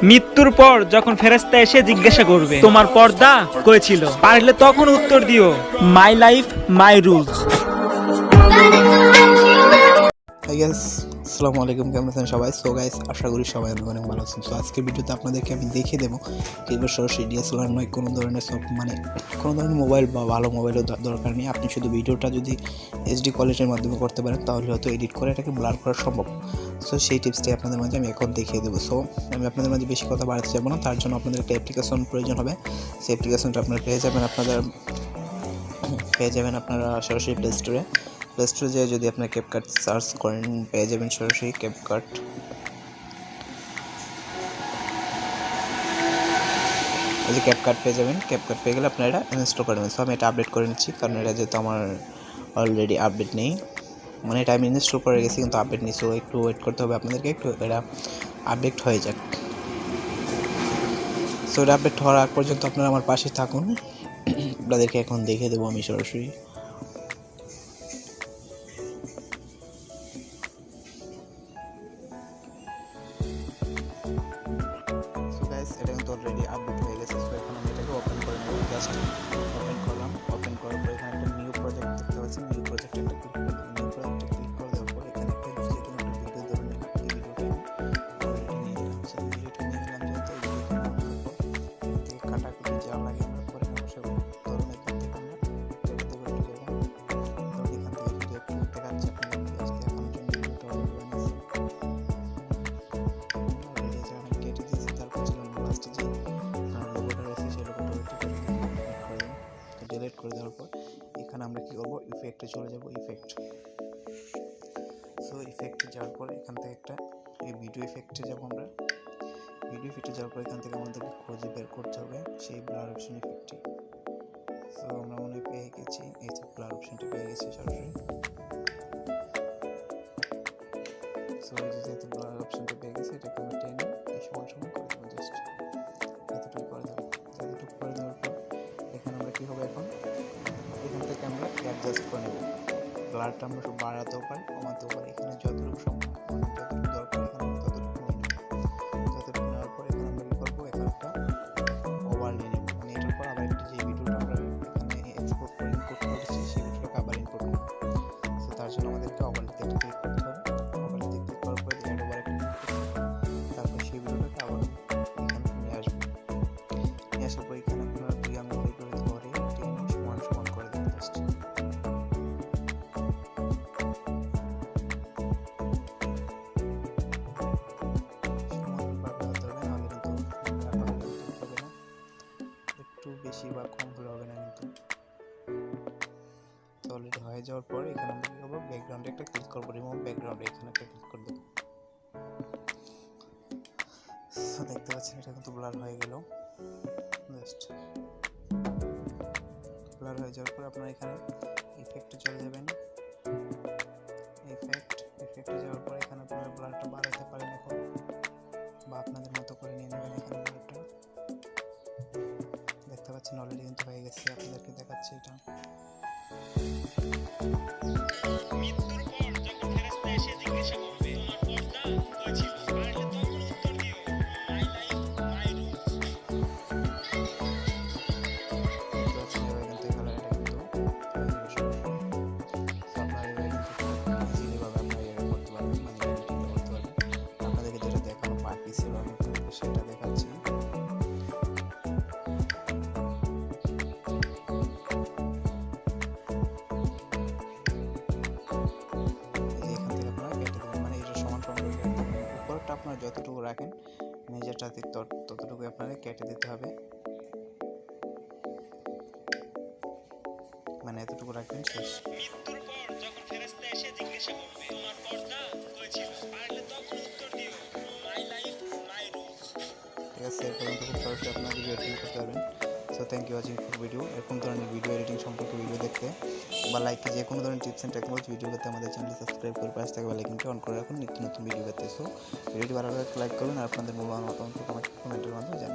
মৃত্যুর পর যখন ফেরেশতা এসে জিজ্ঞাসা করবে তোমার পর্দা কই ছিল, পারলে তখন উত্তর দিও my life my rules. Hi guys, আসসালামু আলাইকুম। কেমন আছেন সবাই? সো গাইস, আশা করি সবাই অনেক ভালো আছেন। সো আজকের ভিডিওতে আপনাদেরকে আমি দেখিয়ে দেবো কীভাবে সরাসরি ডিএসএলআর নয় কোনো ধরনের কোনো ধরনের মোবাইল বা ভালো মোবাইলের দরকার নেই। আপনি শুধু ভিডিওটা যদি এইচডি কোয়ালিটির মাধ্যমে করতে পারেন তাহলে হয়তো এডিট করে এটাকে ব্লার করা সম্ভব। সো সেই টিপসটি আপনাদের মাঝে আমি এখন দেখিয়ে দেবো। সো আমি আপনাদের মাঝে বেশি কথা বাড়াতে যাবো না, তার জন্য আপনাদের একটা অ্যাপ্লিকেশন প্রয়োজন হবে। সেই অ্যাপ্লিকেশনটা আপনারা পেয়ে যাবেন আপনারা সরাসরি প্লে স্টোরে যেয়ে যদি আপনার ক্যাপকাট সার্চ করেন পেয়ে যাবেন সরাসরি ক্যাপকাট। এই যে ক্যাপকাট পেয়ে যাবেন, ক্যাপকাট পেয়ে গেলে আপনারা এটা ইনস্টল করে নেবেন। সো আমি এটা আপডেট করে নিচ্ছি, কারণ এটা যেহেতু আমার অলরেডি আপডেট নেই, মানে এটা আমি ইনস্টল করে গেছি কিন্তু আপডেট নেই। সো একটু ওয়েট করতে হবে আপনাদেরকে, একটু এটা আপডেট হয়ে যাক। সো এটা আপডেট হওয়ার আগ পর্যন্ত আপনারা আমার পাশে থাকুন, আপনাদেরকে এখন দেখিয়ে দেবো আমি সরাসরি। এটা কিন্তু অলরেডি আপডেট হয়ে গেছে। সো এখন আমি এটাকে ওপেন করে নেব। জাস্ট ওপেন করলাম, ওপেন করার পর এখানে একটা নিউ প্রজেক্ট দেখতে পাচ্ছেন। নিউ প্রজেক্টে একটা ক্লিক করে দেবেন। নিউ প্রজেক্টে ক্লিক করে দেওয়ার পর এখানে একটা যে কোনো একটা ভিডিও ধরে নিলাম। এই ভিডিওটা অলরেডি নিয়ে নিলাম। সো ভিডিওটা নিয়ে নিলাম, যেহেতু এই ভিডিওটা নেওয়ার পর এখান থেকে কাটাকুটি যা লাগে আমরা করে নেব। সব ধরনের দিক থেকে আমরা কেটে দেবো একটু জায়গা। ধরুন এখান থেকে ভিডিও একটু দেখাচ্ছে আপনাদের জাস্ট দেখানোর জন্য ভিডিওটা অলরেডি বানিয়েছি। অলরেডি যে আমি কেটে দিয়েছি, তারপর ছিলাম লাস্টে যে লোগোটা রয়েছে সেই লোগোটা ডিলিট করে দেওয়ার পর এখানে আমরা কি করব, ইফেক্টে চলে যাব। সো ইফেক্টে যাওয়ার পর এখান থেকে একটা এই ভিডিও ইফেক্টে যাব আমরা। ভিডিও ইফেক্টে যাওয়ার পর এখান থেকে আমাদেরকে খুঁজে বের করতে হবে সেই ব্লার অপশন ইফেক্টটি। সো আমরা মনে পেয়ে গেছি, এই যে ব্লার অপশনটি পেয়ে গেছি সরাসরি। সো এই যে ব্লার অপশনটি পেয়ে গেছি, এটাকে আমরা টেনে এই সমান করে দেবো। জাস্ট এতটুকু করে দেবো। এতটুকু করে দেওয়ার পর এখানে আমরা কী হবে, এখন এখান থেকে আমরা অ্যাডজাস্ট করে নেব। ব্লারটা আমরা সব বাড়াতেও পারি, কমাতেও পারি। এখানে যতটুকু সম্ভব, যতটুকু দরকার এখানে আমরা ততটুকু নিয়ে নেব। যতটুকু নেওয়ার পর এখানে আমরা কী করবো, এখানে একটা ওভার নিয়ে নেব। মানে এটার পর আবার একটা যে ভিডিওটা আমরা এখানে এক্সপোর্ট করে ইনপুট করেছি সেই ভিডিওটাকে আবার ইনপুট করব। সো তার জন্য আমাদেরকে ওভারলিতে একটা ক্লিক করতে হবে। ওভারলিতে ক্লিক করার পর অ্যাড ওভার একটা ক্লিক করতে হবে। তারপর সেই ভিডিওটাকে আবার এখানে নিয়ে আসবো। নিয়ে আসার পর এখানে আপনারা দুই আঙুল করে ধরে টেনে সমান করে দেবেন। জাস্ট একটু বেশি বা কম হলে হবে না কিন্তু। তো অলরেডি হয়ে যাওয়ার পর এখানে আমরা কী করবো, ব্যাকগ্রাউন্ডে একটা ক্লিক করবো। রিমুভ ব্যাকগ্রাউন্ডে এখানে একটা ক্লিক করে দেবো। দেখতে পাচ্ছেন এটা কিন্তু ব্লার হয়ে গেল। জাস্ট ব্লার হয়ে যাওয়ার পর আপনারা এখানে ইফেক্টে চলে যাবেন। ইফেক্টে যাওয়ার পর এখানে আপনারা ব্লারটা বাড়াতে পারেন এখন, বা আপনাদের মতো করে নিয়ে নেবেন। এখানে ব্লারটা দেখতে পাচ্ছেন অলরেডি কিন্তু হয়ে গেছে, আপনাদেরকে দেখাচ্ছি এটা। আপনাদেরকে যেটা দেখানো বাকি ছিল আমি সেটা দেখাচ্ছি। এখান থেকে আপনারা কেটে দেবেন, মানে এটা সমান উপরটা আপনারা যতটুকু রাখেন নিজেরটা ততটুকু আপনারা কেটে দিতে হবে। মানে এতটুকু রাখবেন, শেষ। ঠিক আছে, এর পর্যন্ত খুব সহজে আপনারা ভিডিও এডিটিং করতে পারবেন। So thank you watching for video. এরকম ধরনের ভিডিও এডিটিং সম্পর্কে ভিডিও দেখতে বা লাইক যে কোনো ধরনের টিপস অ্যান্ড টেকনোলজি ভিডিও পেতে আমাদের চ্যানেলটি সাবস্ক্রাইব করে পাশে থাকা বেল আইকনটি অন করে রাখুন নিত্য নতুন ভিডিও পেতে। সো ভিডিওটি ভালো লাগলে লাইক করবেন আর আপনাদের মূল্যবান মতামত কমেন্টের মাধ্যমে জানাবেন।